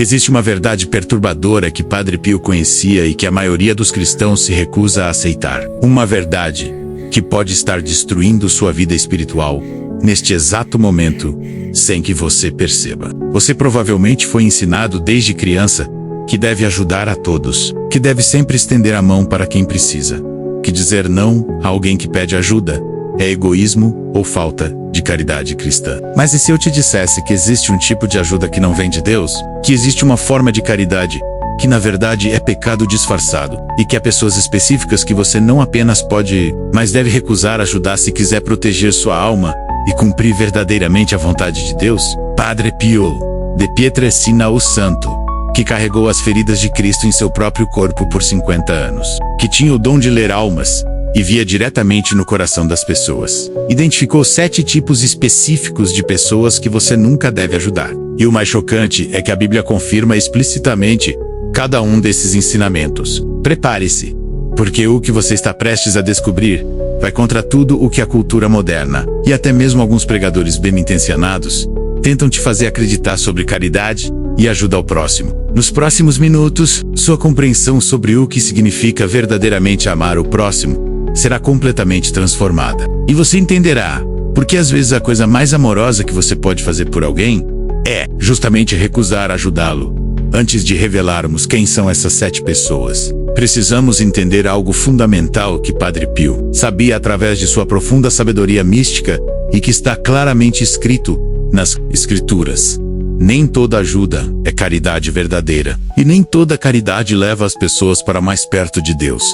Existe uma verdade perturbadora que Padre Pio conhecia e que a maioria dos cristãos se recusa a aceitar. Uma verdade que pode estar destruindo sua vida espiritual neste exato momento, sem que você perceba. Você provavelmente foi ensinado desde criança que deve ajudar a todos, que deve sempre estender a mão para quem precisa, que dizer não a alguém que pede ajuda é egoísmo ou falta de caridade cristã. Mas e se eu te dissesse que existe um tipo de ajuda que não vem de Deus? Que existe uma forma de caridade que na verdade é pecado disfarçado, e que há pessoas específicas que você não apenas pode, mas deve recusar ajudar se quiser proteger sua alma e cumprir verdadeiramente a vontade de Deus? Padre Pio de Pietrelcina o Santo, que carregou as feridas de Cristo em seu próprio corpo por 50 anos, que tinha o dom de ler almas e via diretamente no coração das pessoas, identificou 7 tipos específicos de pessoas que você nunca deve ajudar. E o mais chocante é que a Bíblia confirma explicitamente cada um desses ensinamentos. Prepare-se, porque o que você está prestes a descobrir vai contra tudo o que a cultura moderna, e até mesmo alguns pregadores bem-intencionados, tentam te fazer acreditar sobre caridade e ajuda ao próximo. Nos próximos minutos, sua compreensão sobre o que significa verdadeiramente amar o próximo será completamente transformada. E você entenderá porque às vezes a coisa mais amorosa que você pode fazer por alguém é justamente recusar ajudá-lo. Antes de revelarmos quem são essas 7 pessoas, precisamos entender algo fundamental que Padre Pio sabia através de sua profunda sabedoria mística e que está claramente escrito nas Escrituras. Nem toda ajuda é caridade verdadeira, e nem toda caridade leva as pessoas para mais perto de Deus.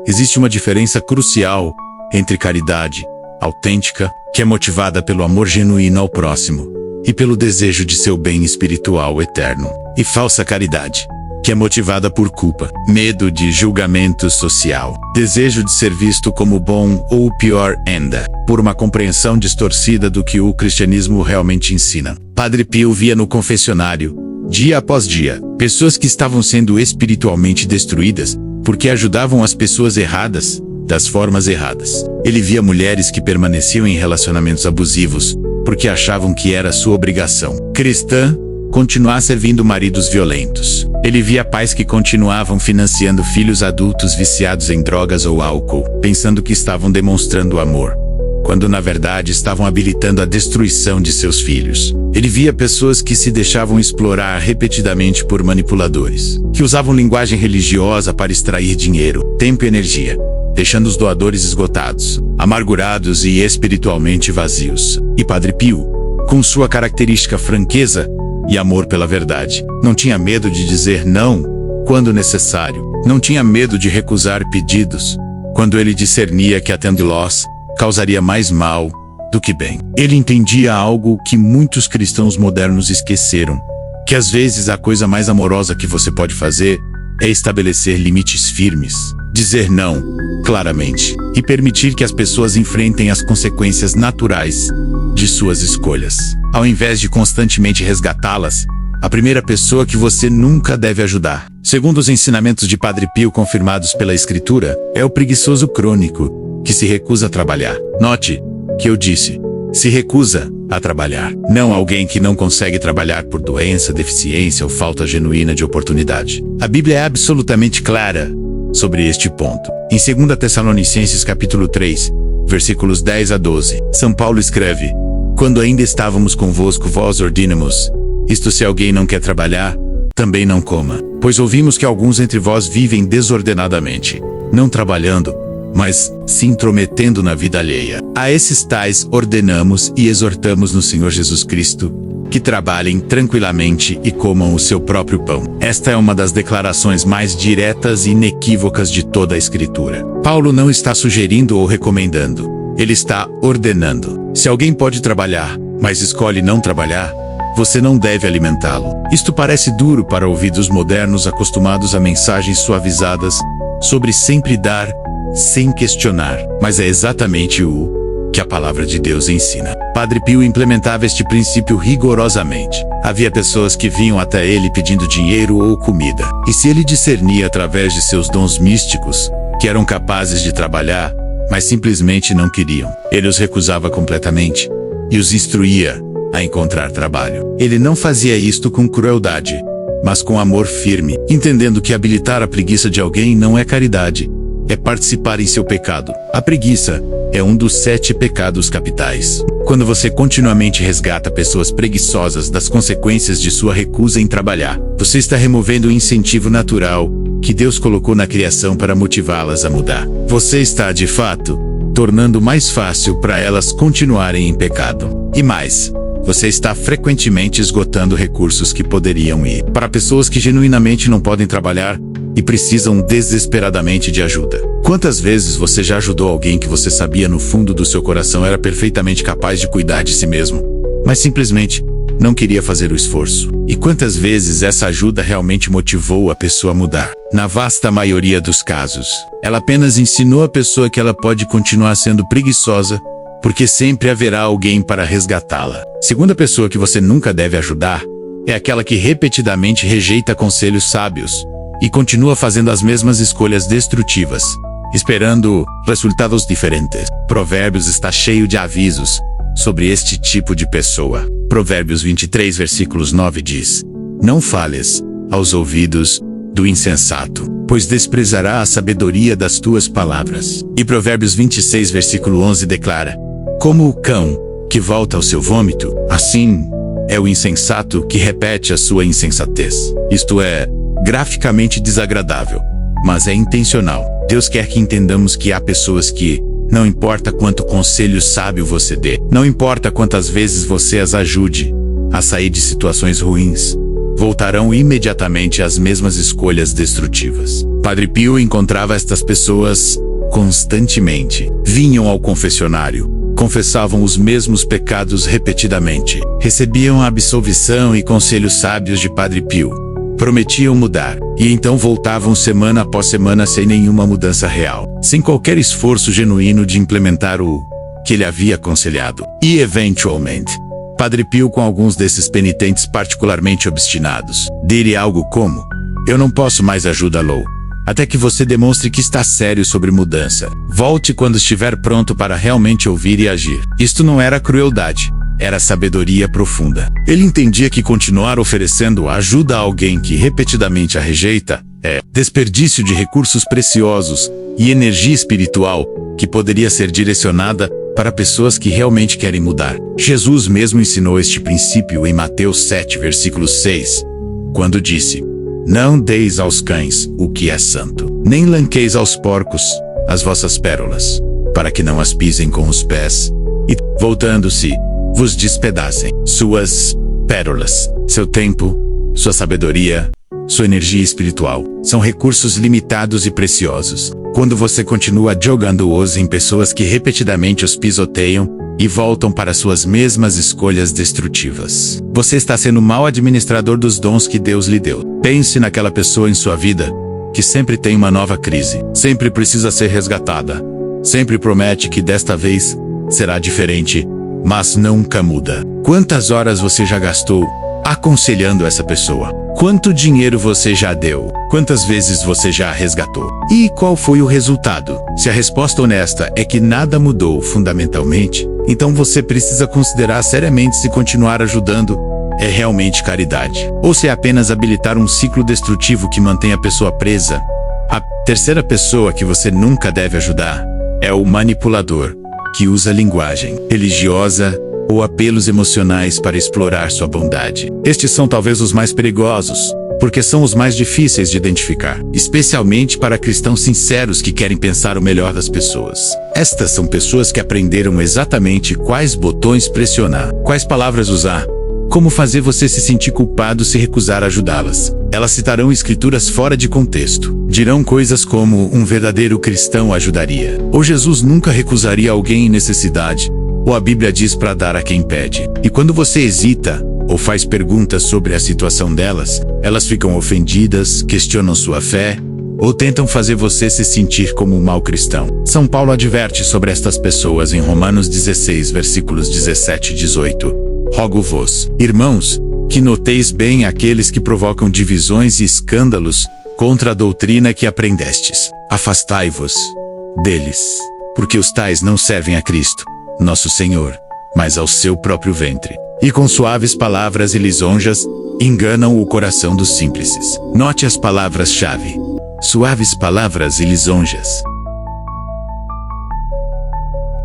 Existe uma diferença crucial entre caridade autêntica, que é motivada pelo amor genuíno ao próximo e pelo desejo de seu bem espiritual eterno, e falsa caridade, que é motivada por culpa, medo de julgamento social, desejo de ser visto como bom ou, pior ainda, por uma compreensão distorcida do que o cristianismo realmente ensina. Padre Pio via no confessionário, dia após dia, pessoas que estavam sendo espiritualmente destruídas porque ajudavam as pessoas erradas, das formas erradas. Ele via mulheres que permaneciam em relacionamentos abusivos porque achavam que era sua obrigação cristã continuar servindo maridos violentos. Ele via pais que continuavam financiando filhos adultos viciados em drogas ou álcool, pensando que estavam demonstrando amor, quando na verdade estavam habilitando a destruição de seus filhos. Ele via pessoas que se deixavam explorar repetidamente por manipuladores, que usavam linguagem religiosa para extrair dinheiro, tempo e energia, deixando os doadores esgotados, amargurados e espiritualmente vazios. E Padre Pio, com sua característica franqueza e amor pela verdade, não tinha medo de dizer não quando necessário, não tinha medo de recusar pedidos quando ele discernia que atendê-los causaria mais mal do que bem. Ele entendia algo que muitos cristãos modernos esqueceram, que às vezes a coisa mais amorosa que você pode fazer é estabelecer limites firmes, dizer não claramente e permitir que as pessoas enfrentem as consequências naturais de suas escolhas, ao invés de constantemente resgatá-las. A primeira pessoa que você nunca deve ajudar, segundo os ensinamentos de Padre Pio confirmados pela Escritura, é o preguiçoso crônico, que se recusa a trabalhar. Note que eu disse, se recusa a trabalhar, não alguém que não consegue trabalhar por doença, deficiência ou falta genuína de oportunidade. A Bíblia é absolutamente clara sobre este ponto. Em 2 Tessalonicenses capítulo 3, versículos 10 a 12, São Paulo escreve: quando ainda estávamos convosco vós ordenamos, isto se alguém não quer trabalhar, também não coma. Pois ouvimos que alguns entre vós vivem desordenadamente, não trabalhando, mas se intrometendo na vida alheia. A esses tais ordenamos e exortamos no Senhor Jesus Cristo, que trabalhem tranquilamente e comam o seu próprio pão. Esta é uma das declarações mais diretas e inequívocas de toda a Escritura. Paulo não está sugerindo ou recomendando, ele está ordenando. Se alguém pode trabalhar, mas escolhe não trabalhar, você não deve alimentá-lo. Isto parece duro para ouvidos modernos acostumados a mensagens suavizadas sobre sempre dar, sem questionar, mas é exatamente o que a palavra de Deus ensina. Padre Pio implementava este princípio rigorosamente. Havia pessoas que vinham até ele pedindo dinheiro ou comida, e se ele discernia através de seus dons místicos que eram capazes de trabalhar, mas simplesmente não queriam, ele os recusava completamente e os instruía a encontrar trabalho. Ele não fazia isto com crueldade, mas com amor firme, entendendo que habilitar a preguiça de alguém não é caridade, é participar em seu pecado. A preguiça é um dos 7 pecados capitais. Quando você continuamente resgata pessoas preguiçosas das consequências de sua recusa em trabalhar, você está removendo o incentivo natural que Deus colocou na criação para motivá-las a mudar. Você está, de fato, tornando mais fácil para elas continuarem em pecado. E mais, você está frequentemente esgotando recursos que poderiam ir para pessoas que genuinamente não podem trabalhar e precisam desesperadamente de ajuda. Quantas vezes você já ajudou alguém que você sabia no fundo do seu coração era perfeitamente capaz de cuidar de si mesmo, mas simplesmente não queria fazer o esforço? E quantas vezes essa ajuda realmente motivou a pessoa a mudar? Na vasta maioria dos casos, ela apenas ensinou a pessoa que ela pode continuar sendo preguiçosa, porque sempre haverá alguém para resgatá-la. Segunda pessoa que você nunca deve ajudar é aquela que repetidamente rejeita conselhos sábios e continua fazendo as mesmas escolhas destrutivas, esperando resultados diferentes. Provérbios está cheio de avisos sobre este tipo de pessoa. Provérbios 23, versículos 9 diz: Não fales aos ouvidos do insensato, pois desprezará a sabedoria das tuas palavras. E Provérbios 26, versículo 11 declara: Como o cão que volta ao seu vômito, assim é o insensato que repete a sua insensatez. Isto é graficamente desagradável, mas é intencional. Deus quer que entendamos que há pessoas que, não importa quanto conselho sábio você dê, não importa quantas vezes você as ajude a sair de situações ruins, voltarão imediatamente às mesmas escolhas destrutivas. Padre Pio encontrava estas pessoas constantemente. Vinham ao confessionário, confessavam os mesmos pecados repetidamente, recebiam a absolvição e conselhos sábios de Padre Pio, prometiam mudar, e então voltavam semana após semana sem nenhuma mudança real, sem qualquer esforço genuíno de implementar o que ele havia aconselhado. E, eventualmente, Padre Pio, com alguns desses penitentes particularmente obstinados, diria algo como: Eu não posso mais ajudá-lo, até que você demonstre que está sério sobre mudança. Volte quando estiver pronto para realmente ouvir e agir. Isto não era crueldade, era sabedoria profunda. Ele entendia que continuar oferecendo ajuda a alguém que repetidamente a rejeita é desperdício de recursos preciosos e energia espiritual que poderia ser direcionada para pessoas que realmente querem mudar. Jesus mesmo ensinou este princípio em Mateus 7, versículo 6, quando disse: Não deis aos cães o que é santo, nem lanqueis aos porcos as vossas pérolas, para que não as pisem com os pés, e, voltando-se, vos despedacem suas pérolas. Seu tempo, sua sabedoria, sua energia espiritual são recursos limitados e preciosos. Quando você continua jogando-os em pessoas que repetidamente os pisoteiam e voltam para suas mesmas escolhas destrutivas, você está sendo um mau administrador dos dons que Deus lhe deu. Pense naquela pessoa em sua vida que sempre tem uma nova crise, sempre precisa ser resgatada, sempre promete que desta vez será diferente, mas nunca muda. Quantas horas você já gastou aconselhando essa pessoa? Quanto dinheiro você já deu? Quantas vezes você já a resgatou? E qual foi o resultado? Se a resposta honesta é que nada mudou fundamentalmente, então você precisa considerar seriamente se continuar ajudando é realmente caridade, ou se é apenas habilitar um ciclo destrutivo que mantém a pessoa presa. A terceira pessoa que você nunca deve ajudar é o manipulador, que usa linguagem religiosa ou apelos emocionais para explorar sua bondade. Estes são talvez os mais perigosos, porque são os mais difíceis de identificar, especialmente para cristãos sinceros que querem pensar o melhor das pessoas. Estas são pessoas que aprenderam exatamente quais botões pressionar, quais palavras usar, como fazer você se sentir culpado se recusar a ajudá-las. Elas citarão escrituras fora de contexto. Dirão coisas como um verdadeiro cristão ajudaria, ou Jesus nunca recusaria alguém em necessidade, ou a Bíblia diz para dar a quem pede. E quando você hesita ou faz perguntas sobre a situação delas, elas ficam ofendidas, questionam sua fé, ou tentam fazer você se sentir como um mau cristão. São Paulo adverte sobre estas pessoas em Romanos 16, versículos 17 e 18. Rogo-vos, irmãos, que noteis bem aqueles que provocam divisões e escândalos contra a doutrina que aprendestes. Afastai-vos deles, porque os tais não servem a Cristo, nosso Senhor, mas ao seu próprio ventre. e com suaves palavras e lisonjas, enganam o coração dos simples. Note as palavras-chave: suaves palavras e lisonjas.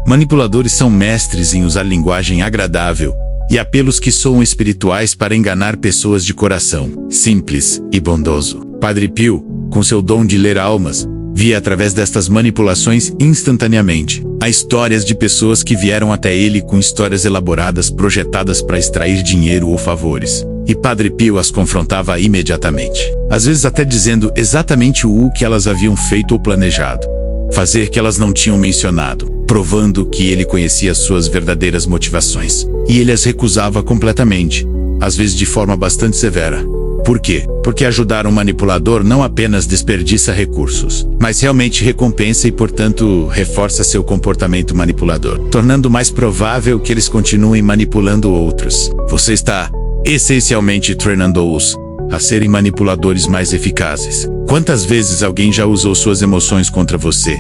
Manipuladores são mestres em usar linguagem agradável e apelos que soam espirituais para enganar pessoas de coração simples e bondoso. Padre Pio, com seu dom de ler almas, via através destas manipulações instantaneamente. Há histórias de pessoas que vieram até ele com histórias elaboradas projetadas para extrair dinheiro ou favores. E Padre Pio as confrontava imediatamente. Às vezes até dizendo exatamente o que elas haviam feito ou planejado fazer que elas não tinham mencionado, provando que ele conhecia suas verdadeiras motivações. E ele as recusava completamente, às vezes de forma bastante severa. Por quê? Porque ajudar um manipulador não apenas desperdiça recursos, mas realmente recompensa e, portanto, reforça seu comportamento manipulador, tornando mais provável que eles continuem manipulando outros. Você está, essencialmente, treinando-os a serem manipuladores mais eficazes. Quantas vezes alguém já usou suas emoções contra você,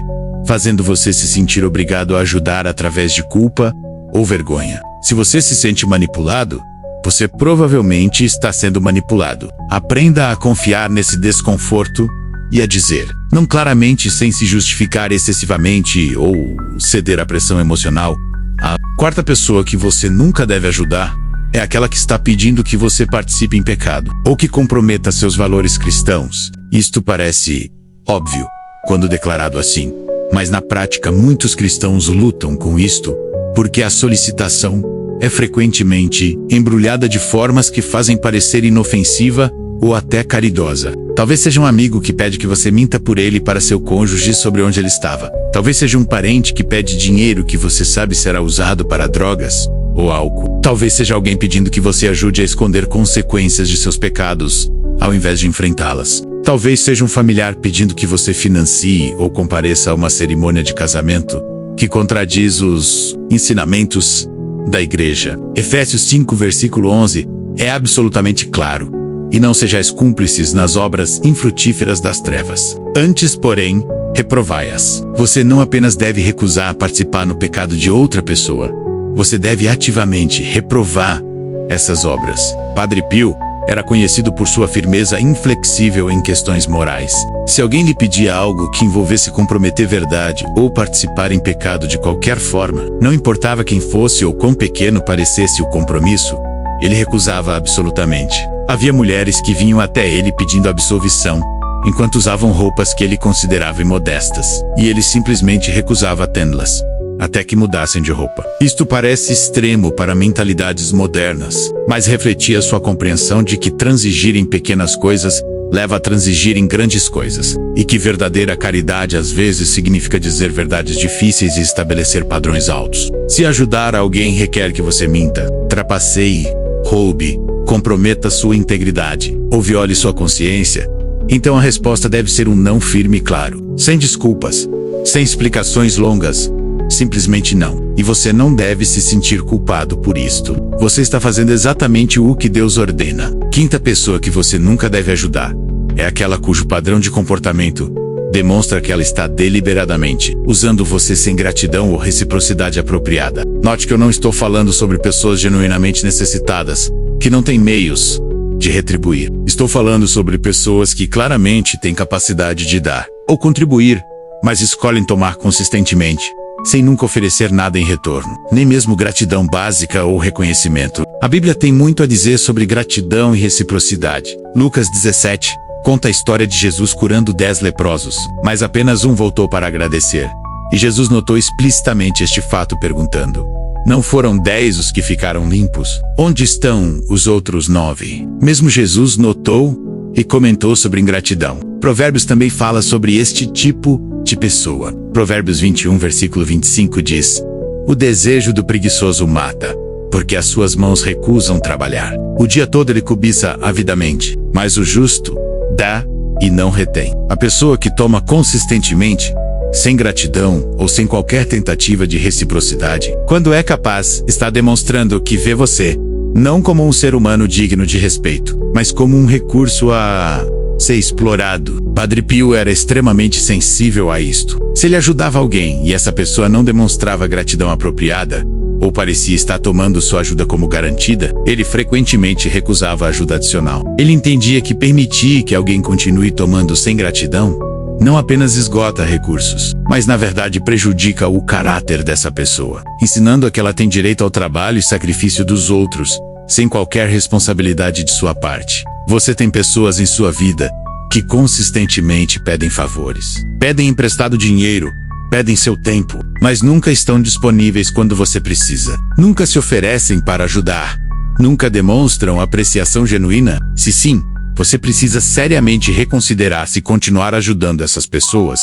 fazendo você se sentir obrigado a ajudar através de culpa ou vergonha? Se você se sente manipulado, você provavelmente está sendo manipulado. Aprenda a confiar nesse desconforto e a dizer não claramente, sem se justificar excessivamente ou ceder à pressão emocional. A quarta pessoa que você nunca deve ajudar é aquela que está pedindo que você participe em pecado ou que comprometa seus valores cristãos. Isto parece óbvio quando declarado assim, mas na prática muitos cristãos lutam com isto porque a solicitação é frequentemente embrulhada de formas que fazem parecer inofensiva ou até caridosa. Talvez seja um amigo que pede que você minta por ele para seu cônjuge sobre onde ele estava. Talvez seja um parente que pede dinheiro que você sabe será usado para drogas ou álcool. Talvez seja alguém pedindo que você ajude a esconder consequências de seus pecados, ao invés de enfrentá-las. Talvez seja um familiar pedindo que você financie ou compareça a uma cerimônia de casamento que contradiz os ensinamentos da igreja. Efésios 5, versículo 11, é absolutamente claro. E não sejais cúmplices nas obras infrutíferas das trevas. Antes, porém, reprovai-as. Você não apenas deve recusar participar no pecado de outra pessoa, você deve ativamente reprovar essas obras. Padre Pio era conhecido por sua firmeza inflexível em questões morais. Se alguém lhe pedia algo que envolvesse comprometer verdade ou participar em pecado de qualquer forma, não importava quem fosse ou quão pequeno parecesse o compromisso, ele recusava absolutamente. Havia mulheres que vinham até ele pedindo absolvição, enquanto usavam roupas que ele considerava imodestas, e ele simplesmente recusava tê-las, até que mudassem de roupa. Isto parece extremo para mentalidades modernas, mas refletia sua compreensão de que transigir em pequenas coisas leva a transigir em grandes coisas, e que verdadeira caridade às vezes significa dizer verdades difíceis e estabelecer padrões altos. Se ajudar alguém requer que você minta, trapaceie, roube, comprometa sua integridade ou viole sua consciência, então a resposta deve ser um não firme e claro, sem desculpas, sem explicações longas, simplesmente não. E você não deve se sentir culpado por isto. Você está fazendo exatamente o que Deus ordena. Quinta pessoa que você nunca deve ajudar é aquela cujo padrão de comportamento demonstra que ela está deliberadamente usando você sem gratidão ou reciprocidade apropriada. Note que eu não estou falando sobre pessoas genuinamente necessitadas, que não têm meios de retribuir. Estou falando sobre pessoas que claramente têm capacidade de dar ou contribuir, mas escolhem tomar consistentemente, sem nunca oferecer nada em retorno, nem mesmo gratidão básica ou reconhecimento. A Bíblia tem muito a dizer sobre gratidão e reciprocidade. Lucas 17 conta a história de Jesus curando 10 leprosos, mas apenas um voltou para agradecer. E Jesus notou explicitamente este fato perguntando: não foram 10 os que ficaram limpos? Onde estão os outros 9? Mesmo Jesus notou e comentou sobre ingratidão. Provérbios também fala sobre este tipo de pessoa. Provérbios 21, versículo 25 diz: o desejo do preguiçoso mata, porque as suas mãos recusam trabalhar. O dia todo ele cobiça avidamente, mas o justo dá e não retém. A pessoa que toma consistentemente, sem gratidão ou sem qualquer tentativa de reciprocidade, quando é capaz, está demonstrando que vê você não como um ser humano digno de respeito, mas como um recurso a ser explorado. Padre Pio era extremamente sensível a isto. Se ele ajudava alguém e essa pessoa não demonstrava gratidão apropriada, ou parecia estar tomando sua ajuda como garantida, ele frequentemente recusava ajuda adicional. Ele entendia que permitir que alguém continue tomando sem gratidão não apenas esgota recursos, mas na verdade prejudica o caráter dessa pessoa, ensinando-a que ela tem direito ao trabalho e sacrifício dos outros, sem qualquer responsabilidade de sua parte. Você tem pessoas em sua vida que consistentemente pedem favores, pedem emprestado dinheiro, pedem seu tempo, mas nunca estão disponíveis quando você precisa. Nunca se oferecem para ajudar. Nunca demonstram apreciação genuína. Se sim, você precisa seriamente reconsiderar se continuar ajudando essas pessoas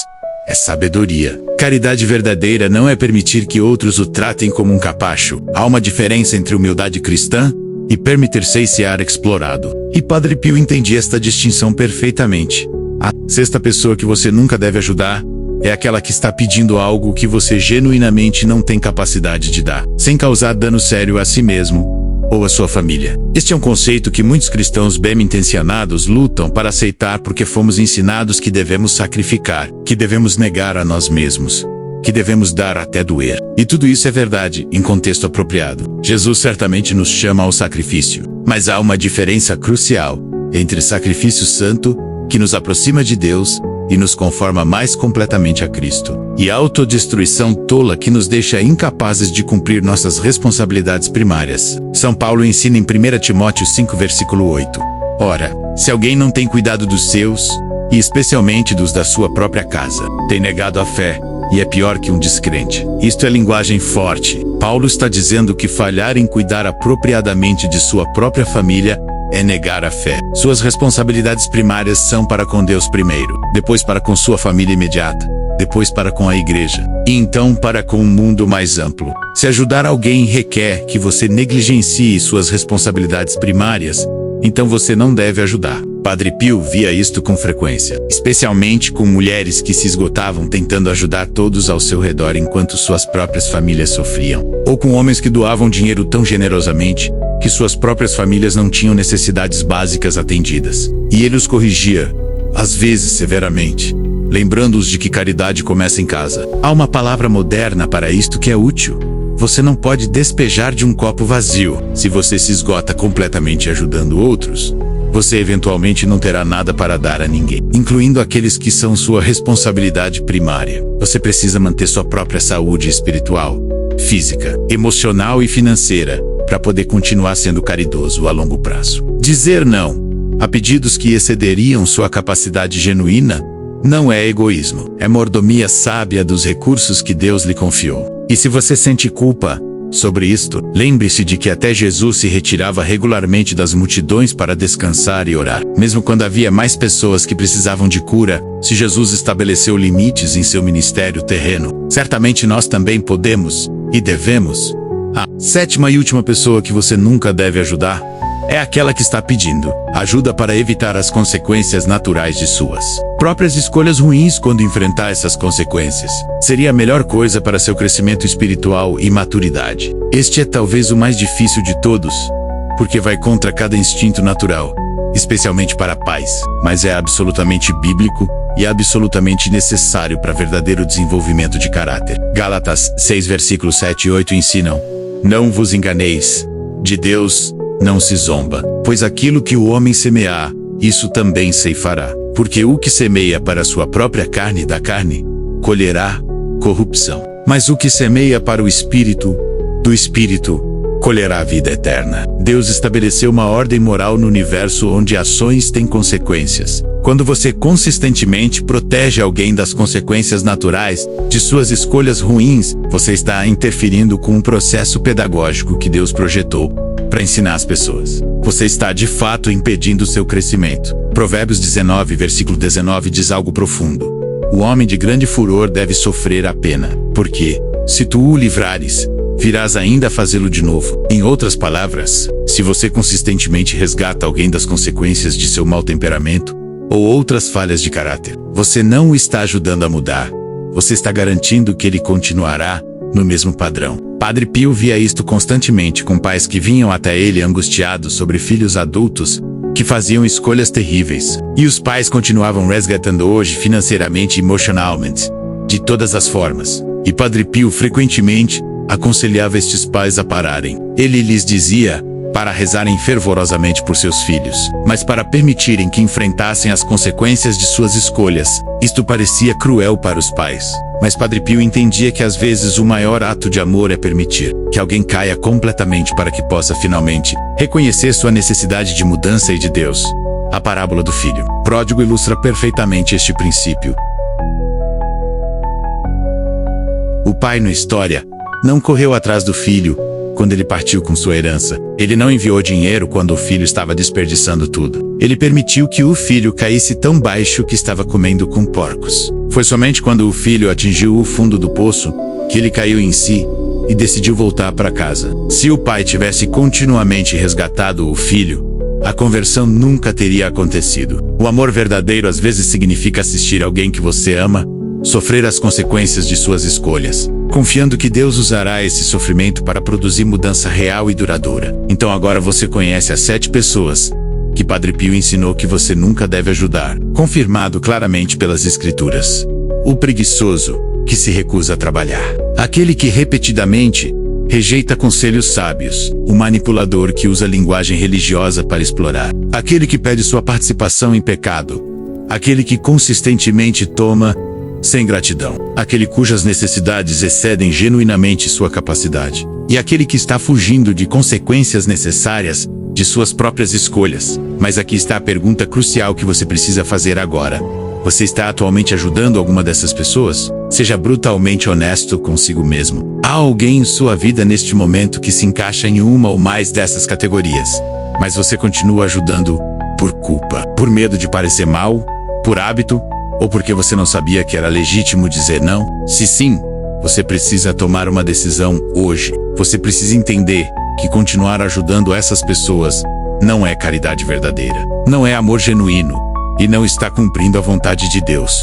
é sabedoria. Caridade verdadeira não é permitir que outros o tratem como um capacho. Há uma diferença entre humildade cristã e permitir-se ser explorado. E Padre Pio entendia esta distinção perfeitamente. A sexta pessoa que você nunca deve ajudar é aquela que está pedindo algo que você genuinamente não tem capacidade de dar, sem causar dano sério a si mesmo ou a sua família. Este é um conceito que muitos cristãos bem-intencionados lutam para aceitar porque fomos ensinados que devemos sacrificar, que devemos negar a nós mesmos, que devemos dar até doer. E tudo isso é verdade, em contexto apropriado. Jesus certamente nos chama ao sacrifício, mas há uma diferença crucial entre sacrifício santo, que nos aproxima de Deus e nos conforma mais completamente a Cristo, e a autodestruição tola que nos deixa incapazes de cumprir nossas responsabilidades primárias. São Paulo ensina em 1 Timóteo 5, versículo 8. Ora, se alguém não tem cuidado dos seus, e especialmente dos da sua própria casa, tem negado a fé, e é pior que um descrente. Isto é linguagem forte. Paulo está dizendo que falhar em cuidar apropriadamente de sua própria família é negar a fé. Suas responsabilidades primárias são para com Deus primeiro, depois para com sua família imediata, depois para com a igreja, e então para com um mundo mais amplo. Se ajudar alguém requer que você negligencie suas responsabilidades primárias, então você não deve ajudar. Padre Pio via isto com frequência, especialmente com mulheres que se esgotavam tentando ajudar todos ao seu redor enquanto suas próprias famílias sofriam, ou com homens que doavam dinheiro tão generosamente que suas próprias famílias não tinham necessidades básicas atendidas. E ele os corrigia, às vezes severamente, lembrando-os de que caridade começa em casa. Há uma palavra moderna para isto que é útil. Você não pode despejar de um copo vazio. Se você se esgota completamente ajudando outros, você eventualmente não terá nada para dar a ninguém, incluindo aqueles que são sua responsabilidade primária. Você precisa manter sua própria saúde espiritual, física, emocional e financeira para poder continuar sendo caridoso a longo prazo. Dizer não a pedidos que excederiam sua capacidade genuína não é egoísmo, é mordomia sábia dos recursos que Deus lhe confiou. E se você sente culpa sobre isto, lembre-se de que até Jesus se retirava regularmente das multidões para descansar e orar. Mesmo quando havia mais pessoas que precisavam de cura, se Jesus estabeleceu limites em seu ministério terreno, certamente nós também podemos e devemos. A sétima e última pessoa que você nunca deve ajudar é aquela que está pedindo ajuda para evitar as consequências naturais de suas próprias escolhas ruins quando enfrentar essas consequências. Seria a melhor coisa para seu crescimento espiritual e maturidade. Este é talvez o mais difícil de todos, porque vai contra cada instinto natural, especialmente para pais, mas é absolutamente bíblico e absolutamente necessário para verdadeiro desenvolvimento de caráter. Gálatas 6, versículos 7 e 8 ensinam: não vos enganeis, de Deus não se zomba, pois aquilo que o homem semear, isso também ceifará. Porque o que semeia para a sua própria carne da carne, colherá corrupção. Mas o que semeia para o Espírito, do Espírito, colherá a vida eterna. Deus estabeleceu uma ordem moral no universo onde ações têm consequências. Quando você consistentemente protege alguém das consequências naturais de suas escolhas ruins, você está interferindo com um processo pedagógico que Deus projetou para ensinar as pessoas. Você está de fato impedindo seu crescimento. Provérbios 19, versículo 19 diz algo profundo. O homem de grande furor deve sofrer a pena, porque, se tu o livrares, virás ainda a fazê-lo de novo. Em outras palavras, se você consistentemente resgata alguém das consequências de seu mau temperamento ou outras falhas de caráter, você não o está ajudando a mudar. Você está garantindo que ele continuará no mesmo padrão. Padre Pio via isto constantemente com pais que vinham até ele angustiados sobre filhos adultos que faziam escolhas terríveis. E os pais continuavam resgatando hoje financeiramente e emocionalmente, de todas as formas. E Padre Pio frequentemente aconselhava estes pais a pararem. Ele lhes dizia para rezarem fervorosamente por seus filhos, mas para permitirem que enfrentassem as consequências de suas escolhas. Isto parecia cruel para os pais, mas Padre Pio entendia que às vezes o maior ato de amor é permitir que alguém caia completamente para que possa finalmente reconhecer sua necessidade de mudança e de Deus. A parábola do filho pródigo ilustra perfeitamente este princípio. O pai na história não correu atrás do filho quando ele partiu com sua herança. Ele não enviou dinheiro quando o filho estava desperdiçando tudo. Ele permitiu que o filho caísse tão baixo que estava comendo com porcos. Foi somente quando o filho atingiu o fundo do poço que ele caiu em si e decidiu voltar para casa. Se o pai tivesse continuamente resgatado o filho, a conversão nunca teria acontecido. O amor verdadeiro às vezes significa assistir alguém que você ama sofrer as consequências de suas escolhas, confiando que Deus usará esse sofrimento para produzir mudança real e duradoura. Então agora você conhece as 7 pessoas que Padre Pio ensinou que você nunca deve ajudar, confirmado claramente pelas Escrituras. O preguiçoso, que se recusa a trabalhar. Aquele que repetidamente rejeita conselhos sábios. O manipulador que usa linguagem religiosa para explorar. Aquele que pede sua participação em pecado. Aquele que consistentemente toma sem gratidão. Aquele cujas necessidades excedem genuinamente sua capacidade. E aquele que está fugindo de consequências necessárias de suas próprias escolhas. Mas aqui está a pergunta crucial que você precisa fazer agora. Você está atualmente ajudando alguma dessas pessoas? Seja brutalmente honesto consigo mesmo. Há alguém em sua vida neste momento que se encaixa em uma ou mais dessas categorias, mas você continua ajudando por culpa, por medo de parecer mal, por hábito, ou porque você não sabia que era legítimo dizer não? Se sim, você precisa tomar uma decisão hoje. Você precisa entender que continuar ajudando essas pessoas não é caridade verdadeira, não é amor genuíno e não está cumprindo a vontade de Deus.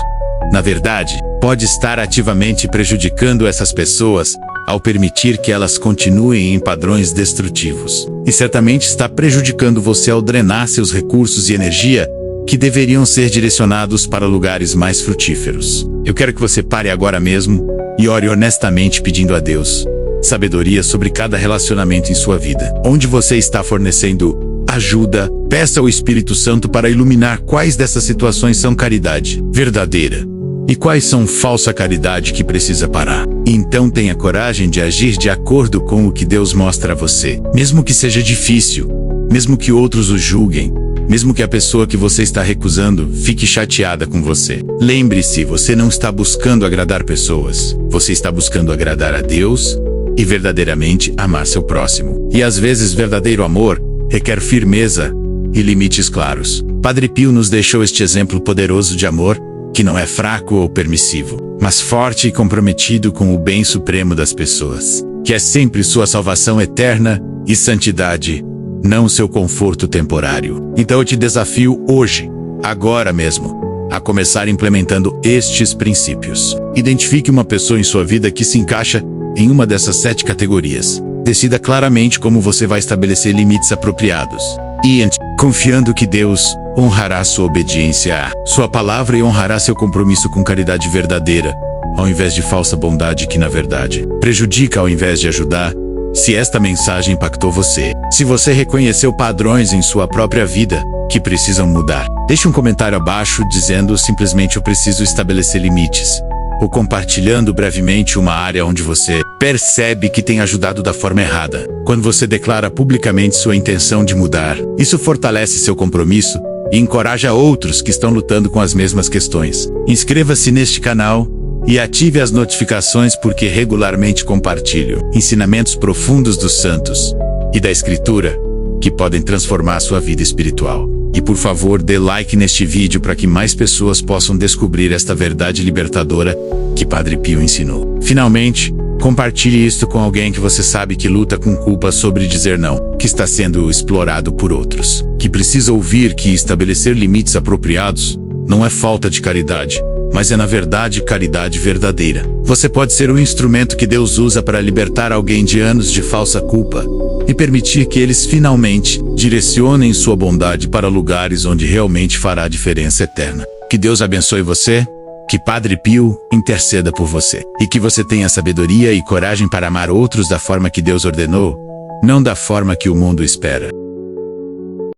Na verdade, pode estar ativamente prejudicando essas pessoas ao permitir que elas continuem em padrões destrutivos. E certamente está prejudicando você ao drenar seus recursos e energia que deveriam ser direcionados para lugares mais frutíferos. Eu quero que você pare agora mesmo e ore honestamente pedindo a Deus sabedoria sobre cada relacionamento em sua vida. Onde você está fornecendo ajuda, peça ao Espírito Santo para iluminar quais dessas situações são caridade verdadeira e quais são falsa caridade que precisa parar. E então tenha coragem de agir de acordo com o que Deus mostra a você. Mesmo que seja difícil, mesmo que outros o julguem, mesmo que a pessoa que você está recusando fique chateada com você. Lembre-se, você não está buscando agradar pessoas. Você está buscando agradar a Deus e verdadeiramente amar seu próximo. E às vezes verdadeiro amor requer firmeza e limites claros. Padre Pio nos deixou este exemplo poderoso de amor, que não é fraco ou permissivo, mas forte e comprometido com o bem supremo das pessoas, que é sempre sua salvação eterna e santidade, não seu conforto temporário. Então eu te desafio hoje, agora mesmo, a começar implementando estes princípios. Identifique uma pessoa em sua vida que se encaixa em uma dessas 7 categorias. Decida claramente como você vai estabelecer limites apropriados. E confiando que Deus honrará sua obediência à sua palavra e honrará seu compromisso com caridade verdadeira, ao invés de falsa bondade que, na verdade, prejudica ao invés de ajudar. Se esta mensagem impactou você, se você reconheceu padrões em sua própria vida que precisam mudar, deixe um comentário abaixo dizendo simplesmente eu preciso estabelecer limites, ou compartilhando brevemente uma área onde você percebe que tem ajudado da forma errada. Quando você declara publicamente sua intenção de mudar, isso fortalece seu compromisso e encoraja outros que estão lutando com as mesmas questões. Inscreva-se neste canal e ative as notificações porque regularmente compartilho ensinamentos profundos dos santos e da Escritura que podem transformar sua vida espiritual. E por favor, dê like neste vídeo para que mais pessoas possam descobrir esta verdade libertadora que Padre Pio ensinou. Finalmente, compartilhe isto com alguém que você sabe que luta com culpa sobre dizer não, que está sendo explorado por outros, que precisa ouvir que estabelecer limites apropriados não é falta de caridade, mas é na verdade caridade verdadeira. Você pode ser o instrumento que Deus usa para libertar alguém de anos de falsa culpa e permitir que eles finalmente direcionem sua bondade para lugares onde realmente fará diferença eterna. Que Deus abençoe você Que Padre Pio interceda por você. E que você tenha sabedoria e coragem para amar outros da forma que Deus ordenou, não da forma que o mundo espera.